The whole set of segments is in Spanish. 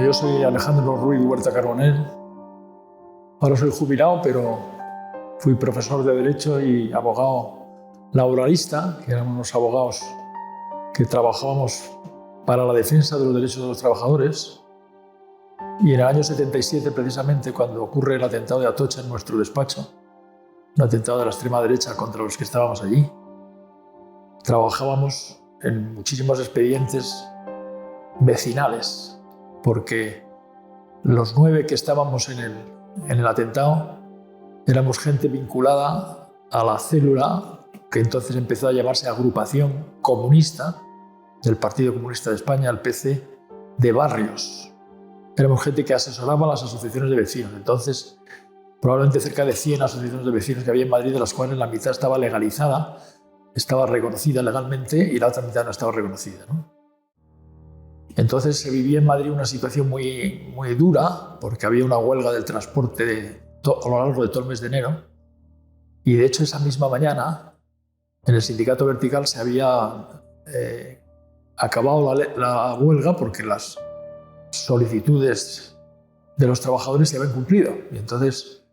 yo soy Alejandro Ruiz Huerta Carbonell. Ahora soy jubilado, pero fui profesor de Derecho y abogado laboralista, que éramos unos abogados que trabajábamos para la defensa de los derechos de los trabajadores. Y en el año 77, precisamente, cuando ocurre el atentado de Atocha en nuestro despacho, un atentado de la extrema derecha contra los que estábamos allí, trabajábamos en muchísimos expedientes vecinales, porque los 9 que estábamos en el atentado éramos gente vinculada a la célula que entonces empezó a llamarse Agrupación Comunista del Partido Comunista de España, el PC, de barrios. Éramos gente que asesoraba a las asociaciones de vecinos. Entonces, probablemente cerca de 100 asociaciones de vecinos que había en Madrid, de las cuales la mitad estaba legalizada, estaba reconocida legalmente, y la otra mitad no estaba reconocida, ¿no? Entonces se vivía en Madrid una situación muy, muy dura, porque había una huelga del transporte a lo largo de todo el mes de enero, y de hecho esa misma mañana en el sindicato Vertical se había acabado la huelga porque las solicitudes de los trabajadores se habían cumplido. Y entonces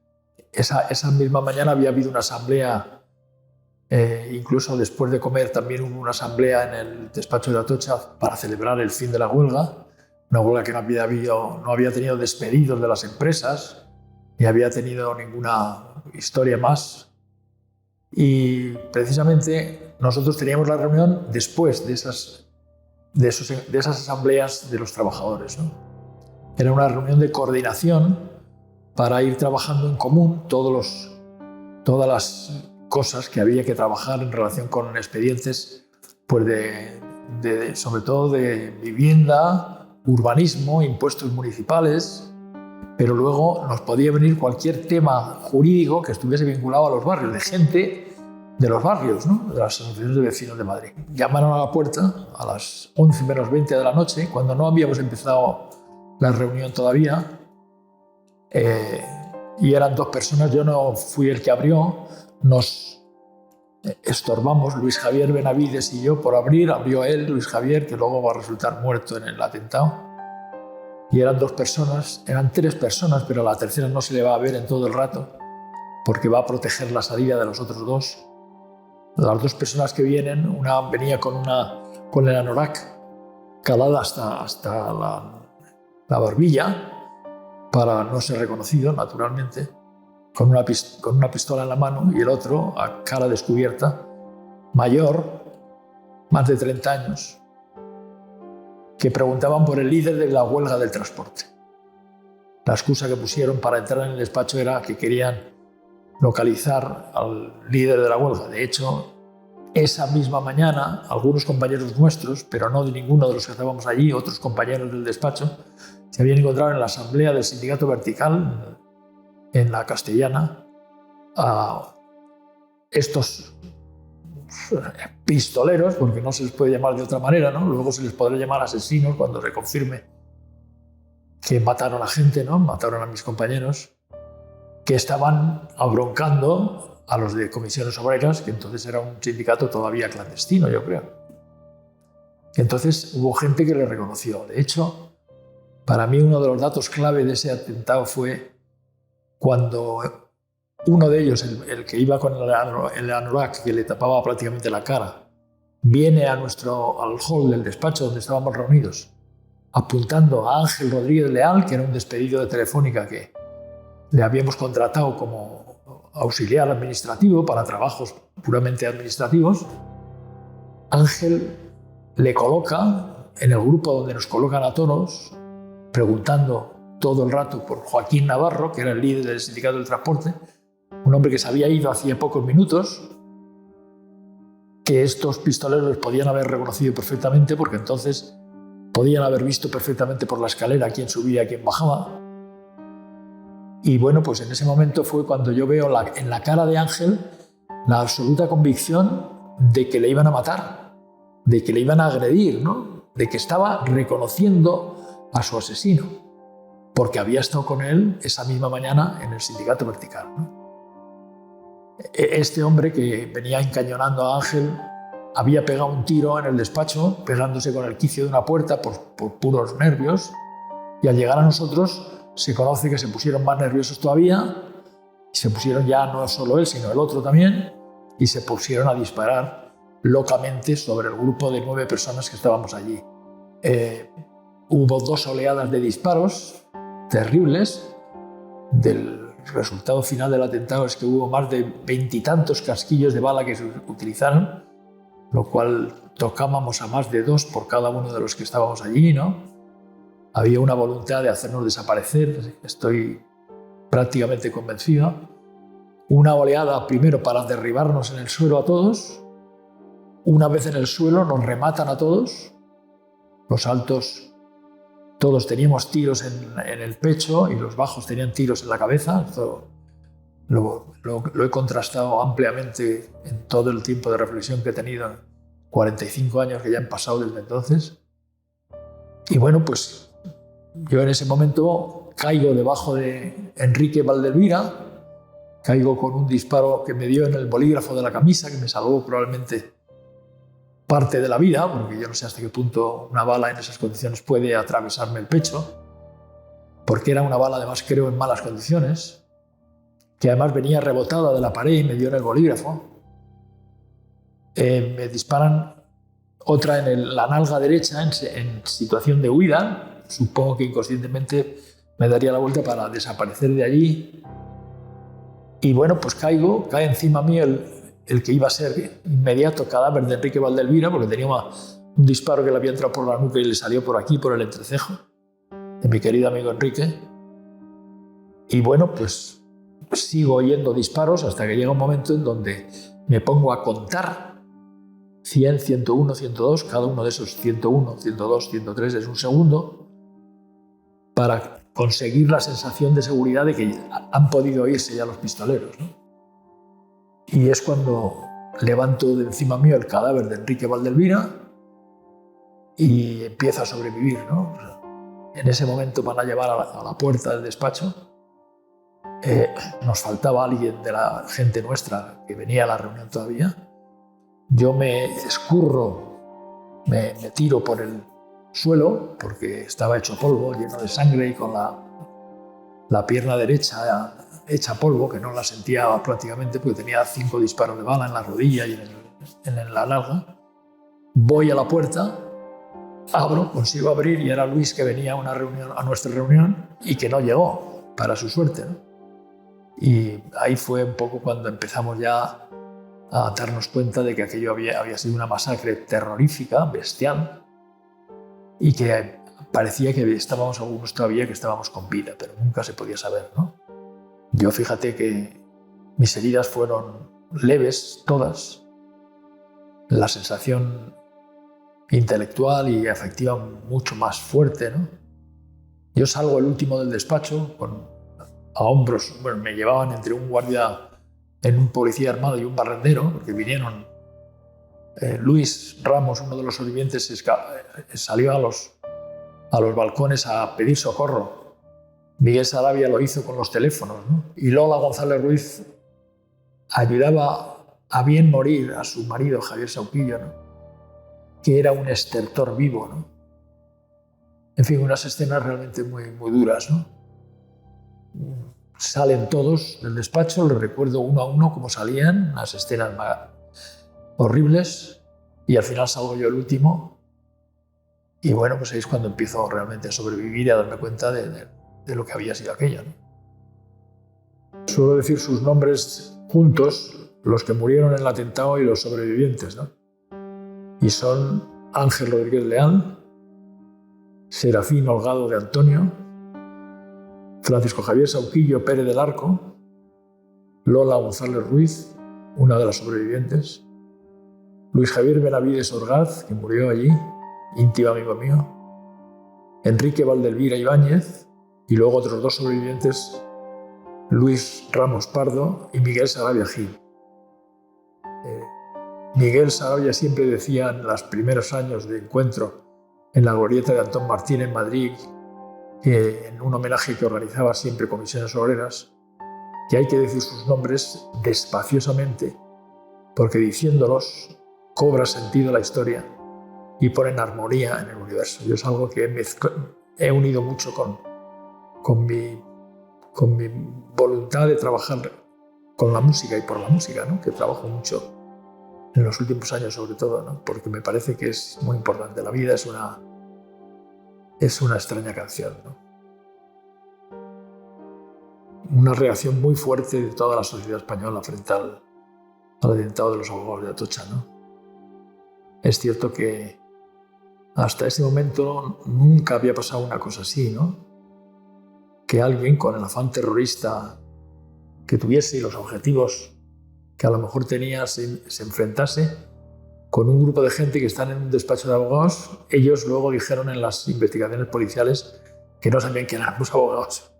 esa misma mañana había habido una asamblea. Incluso después de comer también hubo una asamblea en el despacho de Atocha para celebrar el fin de la huelga, una huelga que no había tenido despedidos de las empresas, ni había tenido ninguna historia más. Y precisamente nosotros teníamos la reunión después de esas asambleas de los trabajadores, ¿no? Era una reunión de coordinación para ir trabajando en común todas las cosas que había que trabajar en relación con expedientes, pues sobre todo de vivienda, urbanismo, impuestos municipales, pero luego nos podía venir cualquier tema jurídico que estuviese vinculado a los barrios, de gente de los barrios, ¿no? De las asociaciones de vecinos de Madrid. Llamaron a la puerta a las 11 menos 20 de la noche, cuando no habíamos empezado la reunión todavía, y eran 2 personas. Yo no fui el que abrió. Nos estorbamos, Luis Javier Benavides y yo, por abrir. Abrió él, Luis Javier, que luego va a resultar muerto en el atentado. Y eran 2 personas, eran 3 personas, pero a la tercera no se le va a ver en todo el rato, porque va a proteger la salida de los otros 2. Las 2 personas que vienen, una venía con el anorak calada hasta la barbilla, para no ser reconocido, naturalmente, con una pistola en la mano, y el otro a cara descubierta, mayor, más de 30 años, que preguntaban por el líder de la huelga del transporte. La excusa que pusieron para entrar en el despacho era que querían localizar al líder de la huelga. De hecho, esa misma mañana, algunos compañeros nuestros, pero no de ninguno de los que estábamos allí, otros compañeros del despacho, se habían encontrado en la asamblea del sindicato Vertical, en la Castellana, a estos pistoleros, porque no se les puede llamar de otra manera, ¿no? Luego se les podrá llamar asesinos cuando se confirme que mataron a gente, ¿no? Mataron a mis compañeros, que estaban abroncando a los de Comisiones Obreras, que entonces era un sindicato todavía clandestino, yo creo. Entonces hubo gente que le reconoció. De hecho, para mí uno de los datos clave de ese atentado fue cuando uno de ellos, el que iba con el anorak que le tapaba prácticamente la cara, viene al hall del despacho donde estábamos reunidos, apuntando a Ángel Rodríguez Leal, que era un despedido de Telefónica que le habíamos contratado como auxiliar administrativo para trabajos puramente administrativos. Ángel le coloca en el grupo donde nos colocan a todos, preguntando todo el rato por Joaquín Navarro, que era el líder del sindicato del transporte, un hombre que se había ido hacía pocos minutos, que estos pistoleros podían haber reconocido perfectamente, porque entonces podían haber visto perfectamente por la escalera quién subía y quién bajaba. Y bueno, pues en ese momento fue cuando yo veo en la cara de Ángel la absoluta convicción de que le iban a matar, de que le iban a agredir, ¿no? De que estaba reconociendo a su asesino, porque había estado con él esa misma mañana en el sindicato Vertical, ¿no? Este hombre que venía encañonando a Ángel había pegado un tiro en el despacho, pegándose con el quicio de una puerta por puros nervios, Y al llegar a nosotros se conoce que se pusieron más nerviosos todavía, y se pusieron ya no solo él, sino el otro también, y se pusieron a disparar locamente sobre el grupo de 9 personas que estábamos allí. Hubo 2 oleadas de disparos terribles. Del resultado final del atentado es que hubo más de 20 y tantos casquillos de bala que se utilizaron, lo cual tocábamos a más de 2 por cada uno de los que estábamos allí, ¿no? Había una voluntad de hacernos desaparecer, estoy prácticamente convencido. Una oleada primero para derribarnos en el suelo a todos. Una vez en el suelo nos rematan a todos. Los altos, todos teníamos tiros en el pecho y los bajos tenían tiros en la cabeza. Esto lo he contrastado ampliamente en todo el tiempo de reflexión que he tenido, en 45 años que ya han pasado desde entonces. Y bueno, pues yo en ese momento caigo debajo de Enrique Valdelvira, caigo con un disparo que me dio en el bolígrafo de la camisa, que me salvó probablemente parte de la vida, porque yo no sé hasta qué punto una bala en esas condiciones puede atravesarme el pecho, porque era una bala además creo en malas condiciones, que además venía rebotada de la pared y me dio en el bolígrafo. Me disparan otra en la nalga derecha en situación de huida, supongo que inconscientemente me daría la vuelta para desaparecer de allí. Y bueno, pues cae encima mío el que iba a ser inmediato cadáver de Enrique Valdelvira, porque tenía un disparo que le había entrado por la nuca y le salió por aquí, por el entrecejo, de mi querido amigo Enrique. Y bueno, pues sigo oyendo disparos hasta que llega un momento en donde me pongo a contar 100, 101, 102, cada uno de esos 101, 102, 103 es un segundo, para conseguir la sensación de seguridad de que han podido irse ya los pistoleros, ¿no? Y es cuando levanto de encima mío el cadáver de Enrique Valdelvira y empiezo a sobrevivir, ¿no? En ese momento van a llevar a la puerta del despacho. Nos faltaba alguien de la gente nuestra que venía a la reunión todavía. Yo me escurro, me tiro por el suelo porque estaba hecho polvo, lleno de sangre y con la pierna derecha hecha polvo, que no la sentía prácticamente porque tenía 5 disparos de bala en la rodilla y en la nalga. Voy a la puerta, abro, consigo abrir y era Luis que venía a nuestra reunión y que no llegó, para su suerte, ¿no? Y ahí fue un poco cuando empezamos ya a darnos cuenta de que aquello había sido una masacre terrorífica, bestial, y que parecía que estábamos algunos todavía que estábamos con vida, pero nunca se podía saber, ¿no? Yo fíjate que mis heridas fueron leves, todas. La sensación intelectual y afectiva mucho más fuerte, ¿no? Yo salgo el último del despacho a hombros, bueno, me llevaban entre un guardia en un policía armado y un barrendero, porque vinieron. Luis Ramos, uno de los sobrevivientes, salió a los balcones a pedir socorro. Miguel Sarabia lo hizo con los teléfonos, ¿no? Y Lola González Ruiz ayudaba a bien morir a su marido Javier Sauquillo, ¿no? Que era un estertor vivo, ¿no? En fin, unas escenas realmente muy, muy duras, ¿no? Salen todos del despacho, les recuerdo uno a uno cómo salían, unas escenas horribles, y al final salgo yo el último. Y bueno, pues ahí es cuando empiezo realmente a sobrevivir y a darme cuenta de lo que había sido aquello, ¿no? Suelo decir sus nombres juntos, los que murieron en el atentado y los sobrevivientes, ¿no? Y son Ángel Rodríguez Leal, Serafín Holgado de Antonio, Francisco Javier Sauquillo Pérez del Arco, Lola González Ruiz, una de las sobrevivientes, Luis Javier Benavides Orgaz, que murió allí, íntimo amigo mío, Enrique Valdelvira Ibáñez, y luego otros 2 sobrevivientes, Luis Ramos Pardo y Miguel Sarabia Gil. Miguel Sarabia siempre decía en los primeros años de encuentro en la glorieta de Antón Martín en Madrid, que en un homenaje que organizaba siempre Comisiones Obreras, que hay que decir sus nombres despaciosamente, porque diciéndolos cobra sentido la historia y pone en armonía en el universo. Yo es algo que he unido mucho con mi voluntad de trabajar con la música y por la música, ¿no? Que trabajo mucho en los últimos años sobre todo, ¿no? Porque me parece que es muy importante. La vida es una extraña canción, ¿no? Una reacción muy fuerte de toda la sociedad española frente al atentado de los abogados de Atocha, ¿no? Es cierto que hasta ese momento nunca había pasado una cosa así, ¿no? Que alguien con el afán terrorista que tuviese y los objetivos que a lo mejor tenía se enfrentase con un grupo de gente que están en un despacho de abogados. Ellos luego dijeron en las investigaciones policiales que no sabían quién eran los abogados,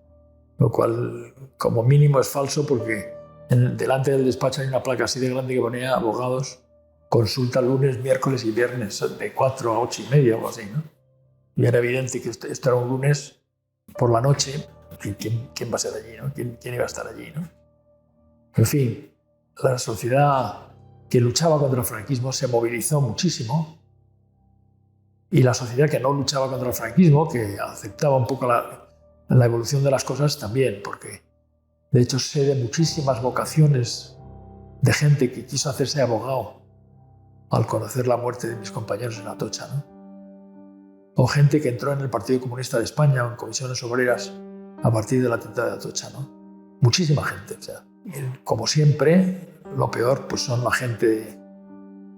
lo cual como mínimo es falso, porque delante del despacho hay una placa así de grande que ponía abogados, consulta lunes, miércoles y viernes de 4 a 8 y media o algo así, ¿no? Y era evidente que esto era un lunes por la noche. ¿Quién va a ser allí, ¿no? ¿Quién iba a estar allí, ¿no? En fin, la sociedad que luchaba contra el franquismo se movilizó muchísimo, y la sociedad que no luchaba contra el franquismo, que aceptaba un poco la evolución de las cosas, también, porque de hecho sé de muchísimas vocaciones de gente que quiso hacerse abogado al conocer la muerte de mis compañeros en Atocha, ¿no? O gente que entró en el Partido Comunista de España o en comisiones obreras a partir del atentado de Atocha, ¿no? Muchísima gente. O sea, como siempre, lo peor pues son la gente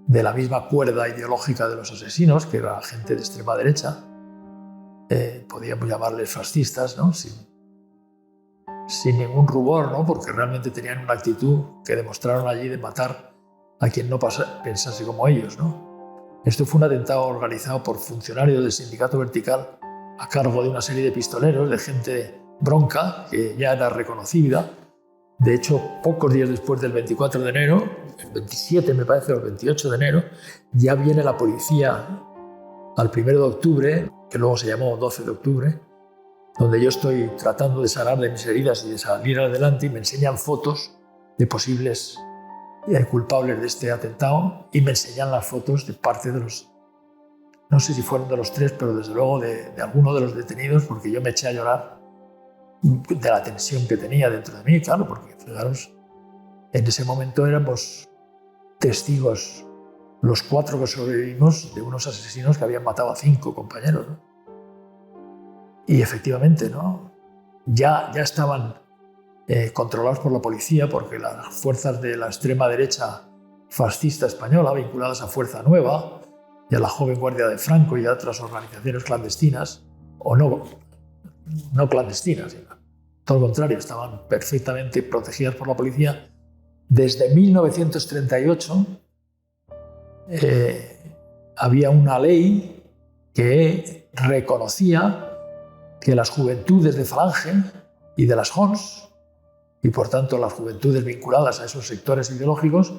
de la misma cuerda ideológica de los asesinos, que era gente de extrema derecha. Podíamos llamarles fascistas, ¿no? Sin ningún rubor, ¿no? Porque realmente tenían una actitud que demostraron allí de matar a quien no pensase como ellos, ¿no? Esto fue un atentado organizado por funcionarios del Sindicato Vertical a cargo de una serie de pistoleros, de gente bronca, que ya era reconocida. De hecho, pocos días después del 24 de enero, el 27 me parece, o el 28 de enero, ya viene la policía al 1 de octubre, que luego se llamó 12 de octubre, donde yo estoy tratando de sanar de mis heridas y de salir adelante, y me enseñan fotos de posibles culpables de este atentado, y me enseñan las fotos de parte de los, no sé si fueron de los 3, pero desde luego de alguno de los detenidos, porque yo me eché a llorar de la tensión que tenía dentro de mí, claro, porque fijaros, en ese momento éramos testigos, los 4 que sobrevivimos, de unos asesinos que habían matado a 5 compañeros, ¿no? Y efectivamente, ¿no? Ya estaban controlados por la policía, porque las fuerzas de la extrema derecha fascista española, vinculadas a Fuerza Nueva y a la Joven Guardia de Franco y a otras organizaciones clandestinas, o no clandestinas, sino todo lo contrario, estaban perfectamente protegidas por la policía. Desde 1938 había una ley que reconocía que las juventudes de Falange y de las JONS, y por tanto las juventudes vinculadas a esos sectores ideológicos,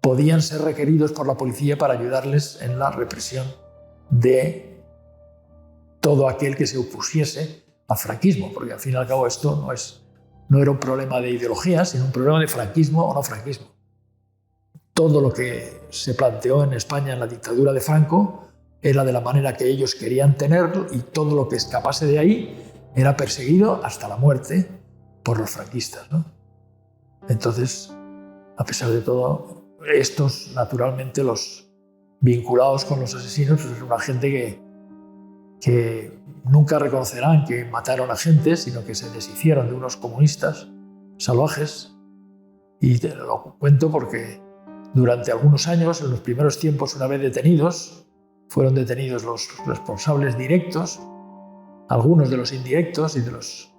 podían ser requeridos por la policía para ayudarles en la represión de todo aquel que se opusiese al franquismo, porque al fin y al cabo esto no era un problema de ideología, sino un problema de franquismo o no franquismo. Todo lo que se planteó en España en la dictadura de Franco era de la manera que ellos querían tenerlo, y todo lo que escapase de ahí era perseguido hasta la muerte por los franquistas, ¿no? Entonces, a pesar de todo, estos, naturalmente, los vinculados con los asesinos, pues es una gente que nunca reconocerán que mataron a gente, sino que se deshicieron de unos comunistas salvajes. Y te lo cuento porque durante algunos años, en los primeros tiempos, una vez detenidos, fueron detenidos los responsables directos, algunos de los indirectos y de los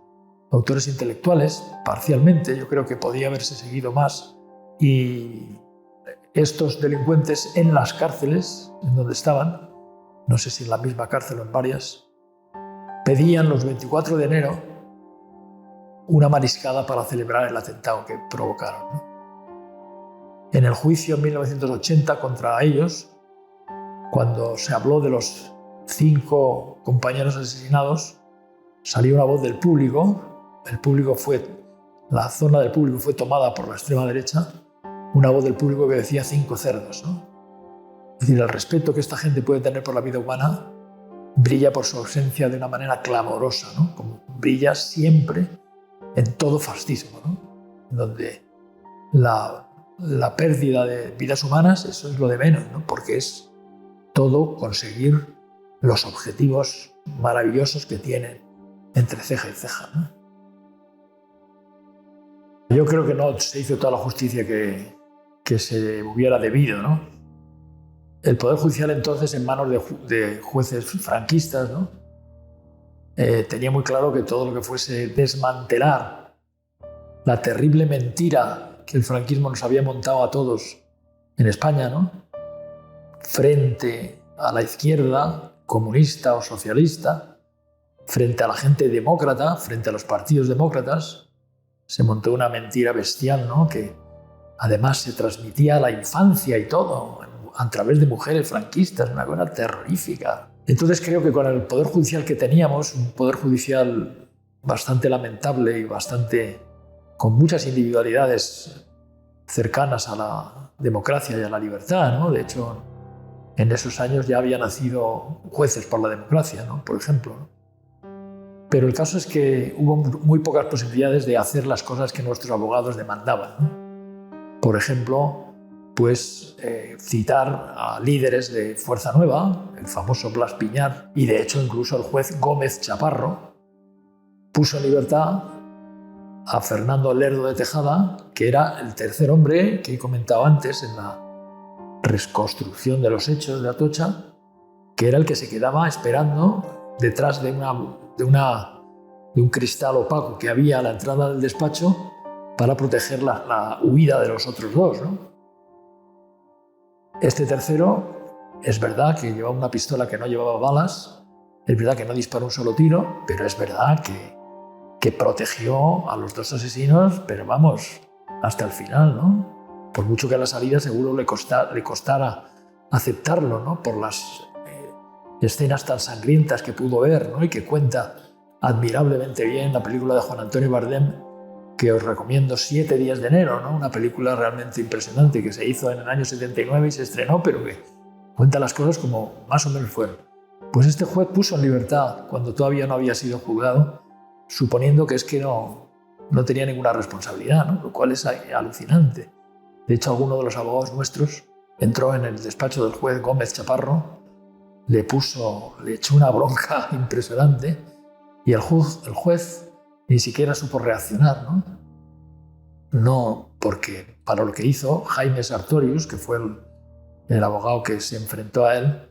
autores intelectuales, parcialmente. Yo creo que podía haberse seguido más. Y estos delincuentes en las cárceles en donde estaban, no sé si en la misma cárcel o en varias, pedían los 24 de enero una mariscada para celebrar el atentado que provocaron, ¿no? En el juicio en 1980 contra ellos, cuando se habló de los 5 compañeros asesinados, salió una voz del público. La zona del público fue tomada por la extrema derecha, una voz del público que decía 5 cerdos, ¿no? Es decir, el respeto que esta gente puede tener por la vida humana brilla por su ausencia de una manera clamorosa, ¿no? Como brilla siempre en todo fascismo, ¿no? Donde la pérdida de vidas humanas, eso es lo de menos, ¿no? Porque es todo conseguir los objetivos maravillosos que tienen entre ceja y ceja, ¿no? Yo creo que no se hizo toda la justicia que se hubiera debido, ¿no? El Poder Judicial entonces, en manos de jueces franquistas, ¿no? Tenía muy claro que todo lo que fuese desmantelar la terrible mentira que el franquismo nos había montado a todos en España, ¿no? Frente a la izquierda comunista o socialista, frente a la gente demócrata, frente a los partidos demócratas, se montó una mentira bestial, ¿no? Que además se transmitía a la infancia y todo, a través de mujeres franquistas, una cosa terrorífica. Entonces creo que con el Poder Judicial que teníamos, un Poder Judicial bastante lamentable y con muchas individualidades cercanas a la democracia y a la libertad, ¿no? De hecho, en esos años ya había nacido jueces por la democracia, ¿no? Por ejemplo, ¿no? Pero el caso es que hubo muy pocas posibilidades de hacer las cosas que nuestros abogados demandaban, ¿no? Por ejemplo, pues citar a líderes de Fuerza Nueva, el famoso Blas Piñar, y de hecho incluso el juez Gómez Chaparro puso en libertad a Fernando Lerdo de Tejada, que era el tercer hombre que he comentado antes en la reconstrucción de los hechos de Atocha, que era el que se quedaba esperando detrás de un cristal opaco que había a la entrada del despacho para proteger la huida de los otros dos, ¿no? Este tercero, es verdad que llevaba una pistola que no llevaba balas, es verdad que no disparó un solo tiro, pero es verdad que protegió a los dos asesinos, pero vamos, hasta el final, ¿no? Por mucho que a la salida seguro le costara aceptarlo, ¿no? Por las escenas tan sangrientas que pudo ver, ¿no? Y que cuenta admirablemente bien la película de Juan Antonio Bardem, que os recomiendo, 7 días de enero, ¿no? Una película realmente impresionante que se hizo en el año 79 y se estrenó, pero que cuenta las cosas como más o menos fueron. Pues este juez puso en libertad cuando todavía no había sido juzgado, suponiendo que es que no tenía ninguna responsabilidad, ¿no? Lo cual es alucinante. De hecho, alguno de los abogados nuestros entró en el despacho del juez Gómez Chaparro, le echó una bronca impresionante y el juez ni siquiera supo reaccionar, ¿no? No, porque para lo que hizo Jaime Sartorius, que fue el abogado que se enfrentó a él,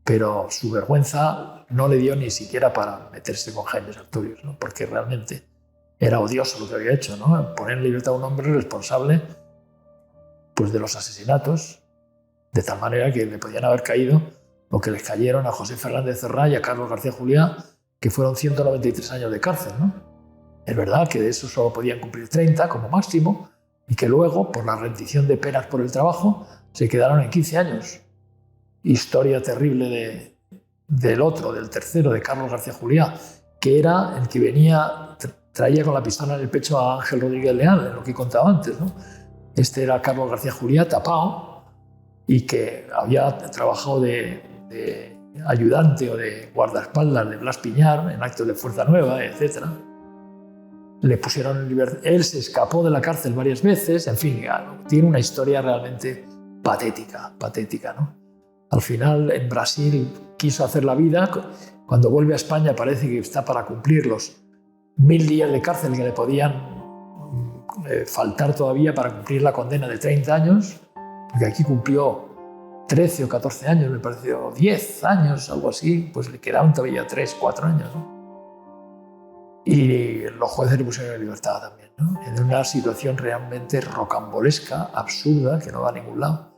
pero su vergüenza no le dio ni siquiera para meterse con Jaime Sartorius, ¿no? Porque realmente era odioso lo que había hecho, ¿no? Poner en libertad a un hombre responsable, pues, de los asesinatos, de tal manera que le podían haber caído lo que les cayeron a José Fernández Cerrá y a Carlos García Juliá, que fueron 193 años de cárcel, ¿no? Es verdad que de eso solo podían cumplir 30 como máximo y que luego, por la rendición de penas por el trabajo, se quedaron en 15 años. Historia terrible del tercero, de Carlos García Juliá, que era el que traía con la pistola en el pecho a Ángel Rodríguez Leal, en lo que he contado antes, ¿no? Este era Carlos García Juliá tapado y que había trabajado de ayudante o de guardaespaldas de Blas Piñar en actos de Fuerza Nueva, etc. Le pusieron en libertad. Él se escapó de la cárcel varias veces. En fin, tiene una historia realmente patética, ¿no? Al final, en Brasil quiso hacer la vida. Cuando vuelve a España parece que está para cumplir los 1000 días de cárcel que le podían faltar todavía para cumplir la condena de 30 años, porque aquí cumplió 13 o 14 años, me pareció, 10 años, algo así, pues le quedaban todavía 3, 4 años, ¿no? Y los jueces le pusieron en libertad también, ¿no? En una situación realmente rocambolesca, absurda, que no va a ningún lado,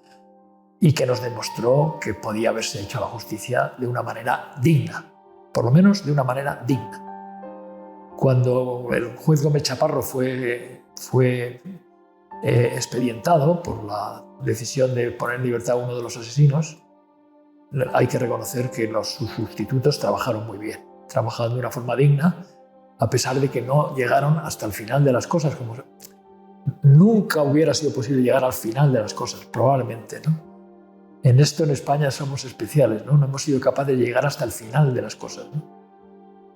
y que nos demostró que podía haberse hecho la justicia de una manera digna, por lo menos de una manera digna. Cuando el juez Gómez Chaparro fue expedientado por la decisión de poner en libertad a uno de los asesinos, hay que reconocer que sus sustitutos trabajaron muy bien, trabajaron de una forma digna, a pesar de que no llegaron hasta el final de las cosas. Como nunca hubiera sido posible llegar al final de las cosas, probablemente, ¿no? En esto en España somos especiales, ¿no? No hemos sido capaces de llegar hasta el final de las cosas, ¿no?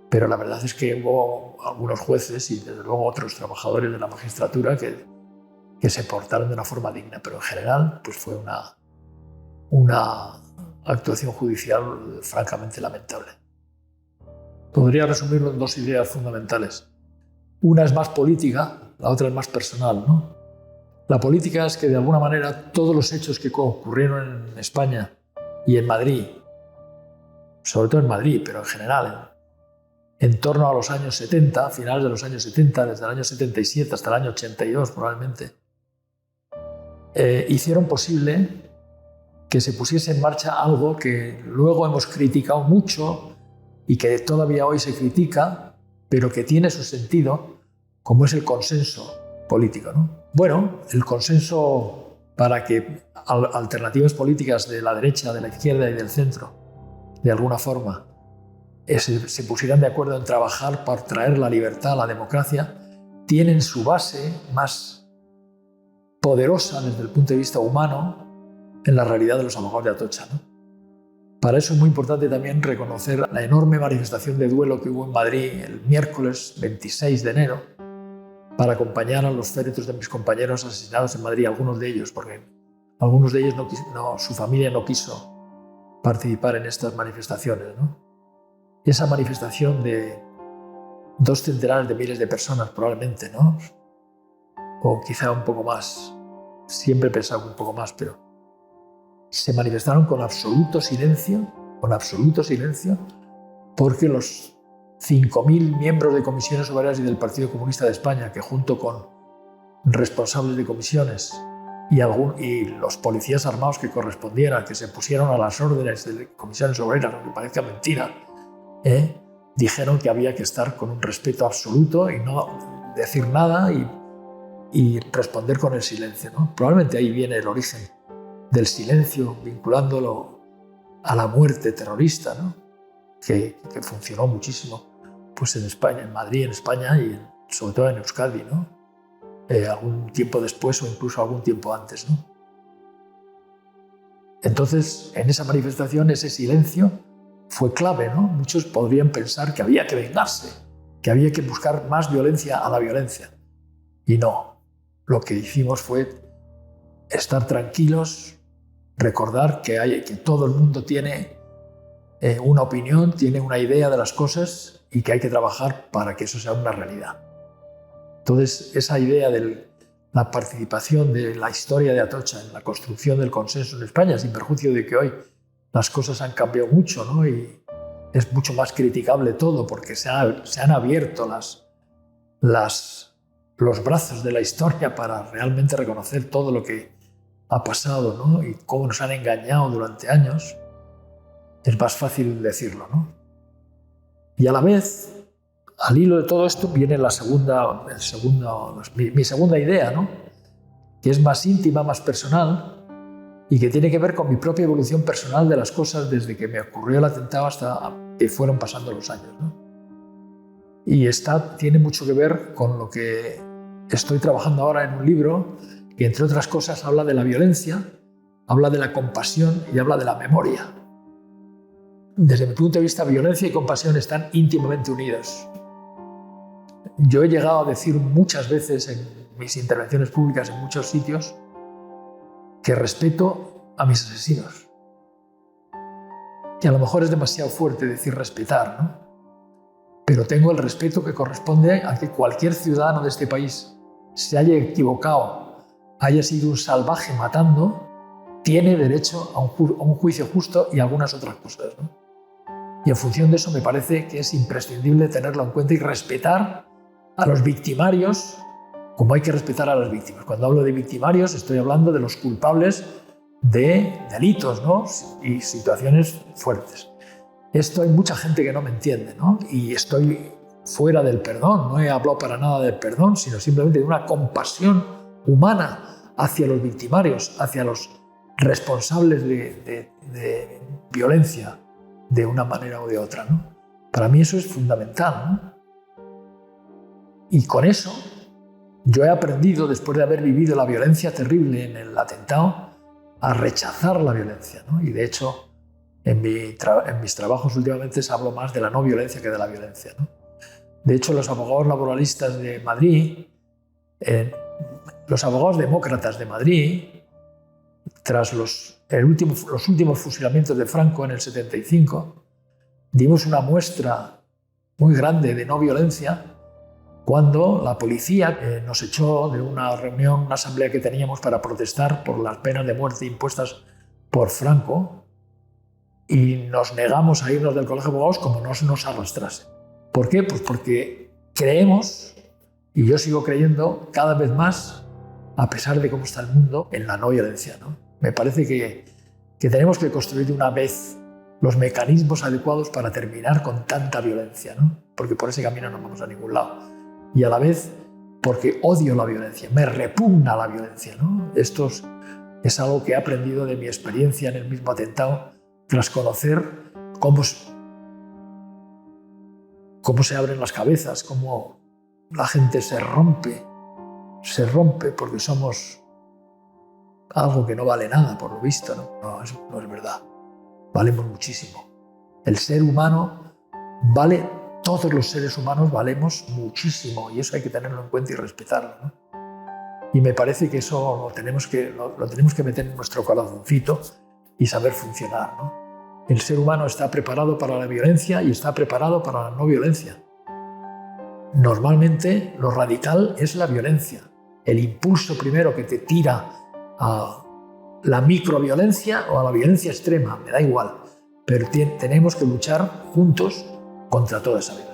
Pero la verdad es que hubo algunos jueces y desde luego otros trabajadores de la magistratura que se portaron de una forma digna, pero en general pues fue una actuación judicial francamente lamentable. Podría resumirlo en dos ideas fundamentales. Una es más política, la otra es más personal, ¿no? La política es que de alguna manera todos los hechos que ocurrieron en España y en Madrid, sobre todo en Madrid, pero en general, en torno a los años 70, finales de los años 70, desde el año 77 hasta el año 82 probablemente, hicieron posible que se pusiese en marcha algo que luego hemos criticado mucho y que todavía hoy se critica, pero que tiene su sentido, como es el consenso político, ¿no? Bueno, el consenso para que alternativas políticas de la derecha, de la izquierda y del centro, de alguna forma, se pusieran de acuerdo en trabajar para traer la libertad, la democracia, tienen su base más poderosa desde el punto de vista humano en la realidad de los abogados de Atocha, ¿no? Para eso es muy importante también reconocer la enorme manifestación de duelo que hubo en Madrid el miércoles 26 de enero para acompañar a los féretros de mis compañeros asesinados en Madrid, algunos de ellos, porque algunos de ellos su familia no quiso participar en estas manifestaciones, ¿no? Esa manifestación de 2 centenares de miles de personas probablemente, ¿no? O quizá un poco más, siempre he pensado un poco más, pero se manifestaron con absoluto silencio, porque los 5.000 miembros de comisiones obreras y del Partido Comunista de España, que junto con responsables de comisiones y los policías armados que correspondieran, que se pusieron a las órdenes de comisiones obreras, aunque parezca mentira, dijeron que había que estar con un respeto absoluto y no decir nada y responder con el silencio, ¿no? Probablemente ahí viene el origen del silencio, vinculándolo a la muerte terrorista, ¿no? que funcionó muchísimo pues en España, en Madrid, en España y sobre todo en Euskadi, ¿no? Algún tiempo después o incluso algún tiempo antes, ¿no? Entonces, en esa manifestación, ese silencio fue clave, ¿no? Muchos podrían pensar que había que vengarse, que había que buscar más violencia a la violencia. Y no. Lo que hicimos fue estar tranquilos, recordar que todo el mundo tiene una opinión, tiene una idea de las cosas y que hay que trabajar para que eso sea una realidad. Entonces, esa idea de la participación de la historia de Atocha en la construcción del consenso en España, sin perjuicio de que hoy las cosas han cambiado mucho, ¿no? Y es mucho más criticable todo porque se han abierto los brazos de la historia para realmente reconocer todo lo que ha pasado, ¿no? Y cómo nos han engañado durante años. Es más fácil decirlo, ¿no? Y a la vez, al hilo de todo esto, viene mi segunda idea, ¿no? Que es más íntima, más personal y que tiene que ver con mi propia evolución personal de las cosas desde que me ocurrió el atentado hasta que fueron pasando los años, ¿no? Y tiene mucho que ver con lo que estoy trabajando ahora en un libro que, entre otras cosas, habla de la violencia, habla de la compasión y habla de la memoria. Desde mi punto de vista, violencia y compasión están íntimamente unidos. Yo he llegado a decir muchas veces en mis intervenciones públicas en muchos sitios que respeto a mis asesinos. Que a lo mejor es demasiado fuerte decir respetar, ¿no? Pero tengo el respeto que corresponde a que cualquier ciudadano de este país se haya equivocado, haya sido un salvaje matando, tiene derecho a un juicio justo y algunas otras cosas, ¿no? Y en función de eso me parece que es imprescindible tenerlo en cuenta y respetar a los victimarios como hay que respetar a las víctimas. Cuando hablo de victimarios estoy hablando de los culpables de delitos, ¿no? Y situaciones fuertes. Esto hay mucha gente que no me entiende, ¿no? Y estoy fuera del perdón, no he hablado para nada del perdón, sino simplemente de una compasión humana hacia los victimarios, hacia los responsables de violencia de una manera o de otra, ¿no? Para mí eso es fundamental, ¿no? Y con eso yo he aprendido, después de haber vivido la violencia terrible en el atentado, a rechazar la violencia, ¿no? Y de hecho, en mis trabajos últimamente se hablo más de la no violencia que de la violencia, ¿no? De hecho, los abogados laboralistas de Madrid, los abogados demócratas de Madrid, tras los últimos fusilamientos de Franco en el 75, dimos una muestra muy grande de no violencia cuando la policía nos echó de una reunión, una asamblea que teníamos para protestar por las penas de muerte impuestas por Franco, y nos negamos a irnos del Colegio de Abogados como no se nos arrastrase. ¿Por qué? Pues porque creemos, y yo sigo creyendo cada vez más, a pesar de cómo está el mundo, en la no violencia, ¿no? Me parece que tenemos que construir de una vez los mecanismos adecuados para terminar con tanta violencia, ¿no? Porque por ese camino no vamos a ningún lado. Y a la vez, porque odio la violencia, me repugna la violencia, ¿no? Esto es algo que he aprendido de mi experiencia en el mismo atentado, tras conocer cómo se abren las cabezas, cómo la gente se rompe porque somos algo que no vale nada, por lo visto, ¿no? No, eso no es verdad. Valemos muchísimo. El ser humano vale, todos los seres humanos valemos muchísimo, y eso hay que tenerlo en cuenta y respetarlo, ¿no? Y me parece que eso lo tenemos que meter en nuestro corazoncito y saber funcionar, ¿no? El ser humano está preparado para la violencia y está preparado para la no violencia. Normalmente lo radical es la violencia, el impulso primero que te tira a la microviolencia o a la violencia extrema, me da igual, pero tenemos que luchar juntos contra toda esa violencia.